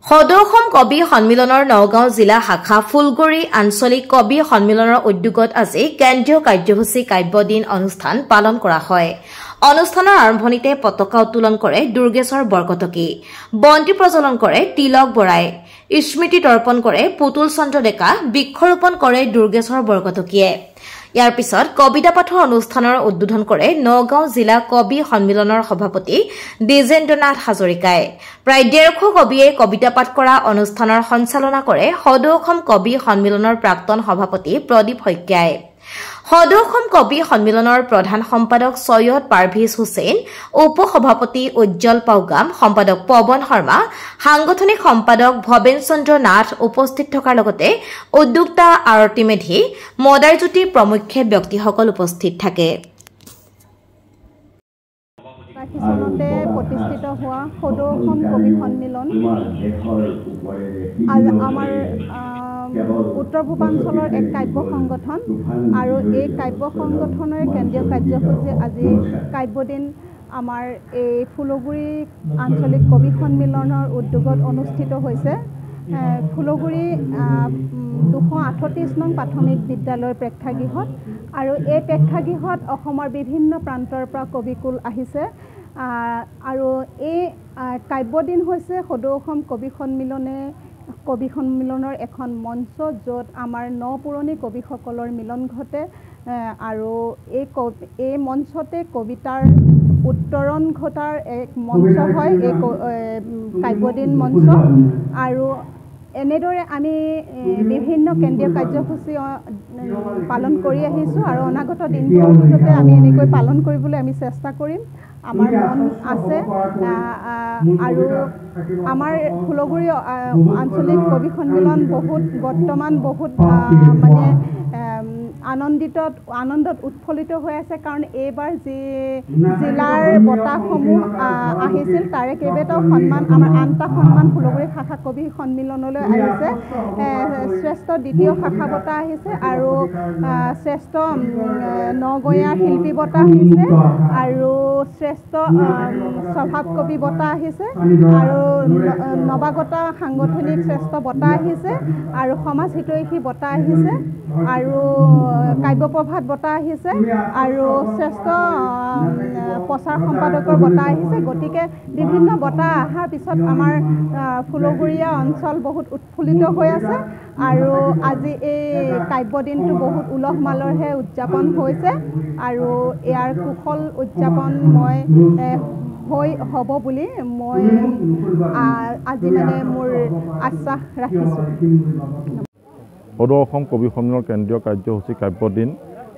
সদৌ-অসম কবি সন্মিলনৰ নগাঁও জিলা শাখা ফুলগুৰি আঞ্চলিক কবি সন্মিলনৰ উদ্যোগত আজি কেন্দ্ৰীয় কাৰ্যসূচী কাব্যদিন অনুষ্ঠান পালন কৰা হয়। অনুষ্ঠানৰ আৰম্ভণিতে পতাকা উত্তোলন কৰে দুৰ্গেশ্বৰ বৰকটকী, বন্তি প্ৰজ্বলন কৰে তিলক বৰাই, স্মৃতি তৰ্পণ কৰে পুতুল চন্দ্ৰ ডেকা, বৃক্ষৰোপণ কৰে দুৰ্গেশ্বৰ বৰকটকীয়ে। ইয়াৰ পিছত কবিতা পাঠৰ অনুষ্ঠানৰ উদ্বোধন কৰে নগাঁও জিলা কবি সন্মিলনৰ সভাপতি দ্বিজেন্দ্ৰনাথ হাজৰিকাই। প্ৰায় 150 কবিয়ে কবিতা পাঠ কৰা অনুষ্ঠানৰ সঞ্চালনা কৰে সদৌ-অসম কবি সন্মিলনৰ প্ৰাক্তন সভাপতি প্ৰদীপ শইকীয়াই। সদৌ-অসম কবি সন্মিলনৰ প্ৰধান সম্পাদক সৈয়দ পাৰভেজ হুছেইন, উপ সভাপতি উজ্জ্বল পাউগাম, সম্পাদক পৱন শৰ্মা, সাংগঠনিক সম্পাদক ভৱেন চন্দ্ৰ নাথ উপস্থিত থকাৰ লগতে উদ্যোক্তা আৰতী মেধি, মদাৰজ্যোতি প্ৰমুখ্যে ব্যক্তিসকল উপস্থিত থাকে। চনতে প্ৰতিষ্ঠিত হোৱা সদৌ-অসম কবি সন্মিলন আমাৰ উত্তৰ পূৰ্বাঞ্চলৰ এক কাব্য সংগঠন আৰু এই কাব্য সংগঠনৰ কেন্দ্ৰীয় কাৰ্যসূচী আজি কাব্যদিন আমাৰ এই ফুলগুৰি আঞ্চলিক কবি সন্মিলনৰ উদ্যোগত অনুষ্ঠিত হৈছে। ফুলগুৰি 238 নং প্ৰাথমিক বিদ্যালয়ৰ প্ৰেক্ষাগৃহত আৰু এই প্ৰেক্ষাগৃহত অসমৰ বিভিন্ন প্ৰান্তৰ পৰা কবিকুল আহিছে আৰু এই কাব্যদিন হৈছে সদৌ-অসম কবি সন্মিলনৰ এখন মঞ্চ, য'ত আমাৰ নপুৰণি কবিসকলৰ মিলন ঘটে আৰু এই মঞ্চতে কবিতাৰ উত্তৰণ ঘটাৰ এক মঞ্চ হয় এই কাব্যদিন মঞ্চ। আৰু এনেদৰে আমি বিভিন্ন কেন্দ্ৰীয় কাৰ্যসূচী পালন কৰি আহিছোঁ আৰু অনাগত দিনবোৰৰ ভিতৰতে আমি এনেকৈ পালন কৰিবলৈ আমি চেষ্টা কৰিম। আমাৰ মন আছে আৰু আমাৰ ফুলগুৰি আঞ্চলিক কবি সন্মিলন বৰ্তমান বহুত মানে আনন্দত উৎফুল্লিত হৈ আছে, কাৰণ এইবাৰ যি জিলাৰ বঁটাসমূহ আহিছিল তাৰে কেইবাটাও সন্মান, আমাৰ 8টা সন্মান ফুলগুৰি শাখা কবি সন্মিলনলৈ আহিছে। শ্ৰেষ্ঠ দ্বিতীয় শাখা বঁটা আহিছে আৰু শ্ৰেষ্ঠ নগঞাৰ শিল্পী বঁটা আহিছে আৰু শ্ৰেষ্ঠ স্বভাৱ কবি বঁটা আহিছে আৰু নৱাগত সাংগঠনিক শ্ৰেষ্ঠ বঁটা আহিছে আৰু সমাজ হিতৈষী বঁটা আহিছে আৰু কাব্যপ্ৰভাত বঁটা আহিছে আৰু শ্ৰেষ্ঠ প্ৰচাৰ সম্পাদকৰ বঁটা আহিছে। গতিকে বিভিন্ন বঁটা অহাৰ পিছত আমাৰ ফুলগুৰিয়া অঞ্চল বহুত উৎফুল্লিত হৈ আছে আৰু আজি এই কাব্যদিনটো বহুত উলহ মালহেৰে উদযাপন হৈছে আৰু ইয়াৰ কুশল উদযাপন হ'ব বুলি মই আজি মানে মোৰ আশ্বাস ৰাখিছোঁ। সদৌ-অসম কবি সন্মিলনৰ কেন্দ্ৰীয় কাৰ্যসূচী কাব্যদিন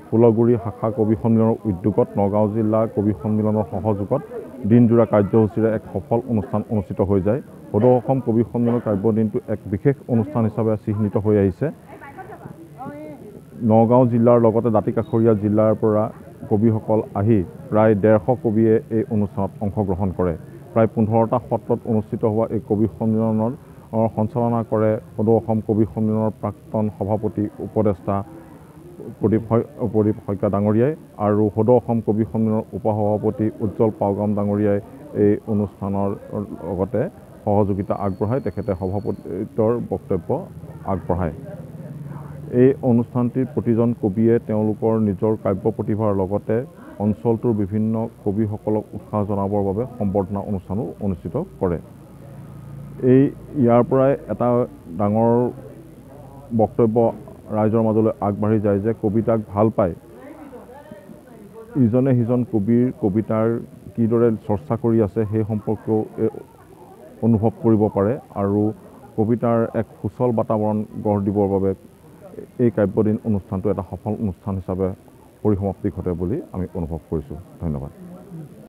ফুলগুৰি শাখা কবি সন্মিলনৰ উদ্যোগত নগাঁও জিলা কবি সন্মিলনৰ সহযোগত দিনজোৰা কাৰ্যসূচীৰে এক সফল অনুষ্ঠান অনুষ্ঠিত হৈ যায়। সদৌ-অসম কবি সন্মিলনৰ কাব্যদিনটো এক বিশেষ অনুষ্ঠান হিচাপে চিহ্নিত হৈ আহিছে। নগাঁও জিলাৰ লগতে দাঁতিকাষৰীয়া জিলাৰ পৰা কবিসকল আহি প্ৰায় 150 কবিয়ে এই অনুষ্ঠানত অংশগ্ৰহণ কৰে। প্ৰায় 15টা সত্ৰত অনুষ্ঠিত হোৱা এই কবি সন্মিলনৰ সঞ্চালনা কৰে সদৌ-অসম কবি সন্মিলনৰ প্ৰাক্তন সভাপতি উপদেষ্টা প্ৰদীপ শইকীয়া ডাঙৰীয়াই আৰু সদৌ-অসম কবি সন্মিলনৰ উপসভাপতি উজ্জ্বল পাউগাম ডাঙৰীয়াই এই অনুষ্ঠানৰ লগতে সহযোগিতা আগবঢ়ায়। তেখেতে সভাপতিত্বৰ বক্তব্য আগবঢ়ায়। এই অনুষ্ঠানটিত প্ৰতিজন কবিয়ে তেওঁলোকৰ নিজৰ কাব্য প্ৰতিভাৰ লগতে অঞ্চলটোৰ বিভিন্ন কবিসকলক উৎসাহ জনাবৰ বাবে সম্বৰ্ধনা অনুষ্ঠানো অনুষ্ঠিত কৰে। ইয়াৰ পৰাই এটা ডাঙৰ বক্তব্য ৰাইজৰ মাজলৈ আগবাঢ়ি যায় যে কবিতাক ভাল পায় ইজনে সিজন কবিৰ কবিতাৰ কিদৰে চৰ্চা কৰি আছে সেই সম্পৰ্কেও অনুভৱ কৰিব পাৰে আৰু কবিতাৰ এক সুচল বাতাবৰণ গঢ় দিবৰ বাবে এই কাব্যদিন অনুষ্ঠানটো এটা সফল অনুষ্ঠান হিচাপে পৰিসমাপ্তি ঘটে বুলি আমি অনুভৱ কৰিছোঁ। ধন্যবাদ।